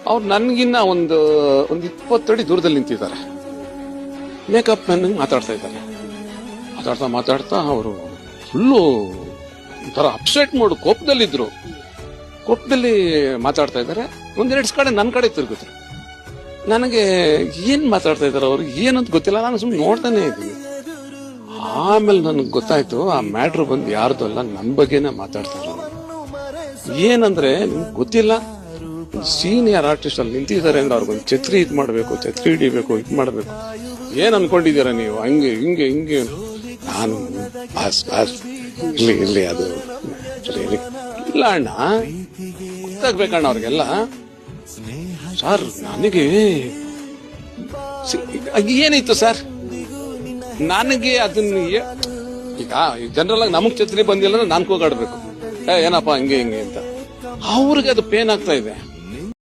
ಅವ್ರು ನನ್ಗಿನ್ನ ಒಂದು 20 ಅಡಿ ದೂರದಲ್ಲಿ ನಿಂತಿದ್ದಾರೆ. ಮೇಕಪ್ ಮ್ಯಾನ್ ಮಾತಾಡ್ತಾ ಇದ್ದಾರೆ. ಮಾತಾಡ್ತಾ ಅವರು ಫುಲ್ಲು ಒಂಥರ ಅಪ್ಸೆಟ್ ಮಾಡು ಕೋಪದಲ್ಲಿದ್ರು. ಕೋಪದಲ್ಲಿ ಮಾತಾಡ್ತಾ ಇದ್ದಾರೆ. ಒಂದೆರಡು ಕಡೆ ನನ್ನ ಕಡೆ ತಿರುಗಿದ್ರು. ನನಗೆ ಏನ್ ಮಾತಾಡ್ತಾ ಇದ್ದಾರೆ ಅವ್ರು ಏನಂತ ಗೊತ್ತಿಲ್ಲ. ನಾನು ಸುಮ್ಮನೆ ನೋಡ್ತಾನೆ ಇದ್ದೀನಿ. ಆಮೇಲೆ ನನಗೆ ಗೊತ್ತಾಯ್ತು ಆ ಮ್ಯಾಟ್ರು ಬಂದು ಯಾರ್ದು ಅಲ್ಲ, ನನ್ನ ಬಗ್ಗೆನೇ ಮಾತಾಡ್ತಾ ಇರೋದು. ಏನಂದ್ರೆ ನಿಮ್ಗೆ ಗೊತ್ತಿಲ್ಲ, ಸೀನಿಯರ್ ಆರ್ಟಿಸ್ಟ್ ಅಲ್ಲಿ ನಿಂತಿದ್ದಾರೆ ಅಂದ್ರೆ ಅವ್ರಿಗೊಂದು ಛತ್ರಿ ಇದ್ ಮಾಡ್ಬೇಕು, ಛತ್ರಿ ಹಿಡಿಬೇಕು, ಇದ್ ಮಾಡ್ಬೇಕು. ಏನ್ ಅನ್ಕೊಂಡಿದ್ದೀರಾ ನೀವು? ಹಂಗೆ ಹಿಂಗೆ ನಾನು ಇಲ್ಲಿ ಅದು ಇಲ್ಲ ಅಣ್ಣ, ಗೊತ್ತಾಗ್ಬೇಕಣ್ಣ ಅವ್ರಿಗೆಲ್ಲ. ಸರ್ ನನಗೆ ಏನಿತ್ತು ಸರ್, ನನಗೆ ಅದನ್ನ ಈಗ ಜನರಲ್ ಆಗಿ ನಮಗ್ ಛತ್ರಿ ಬಂದಿಲ್ಲ ಅಂದ್ರೆ ನಾನ್ ಕೂಗಾಡ್ಬೇಕು, ಏನಪ್ಪಾ ಹಂಗೆ ಅಂತ. ಅವ್ರಿಗೆ ಅದು ಪೇನ್ ಆಗ್ತಾ ಇದೆ.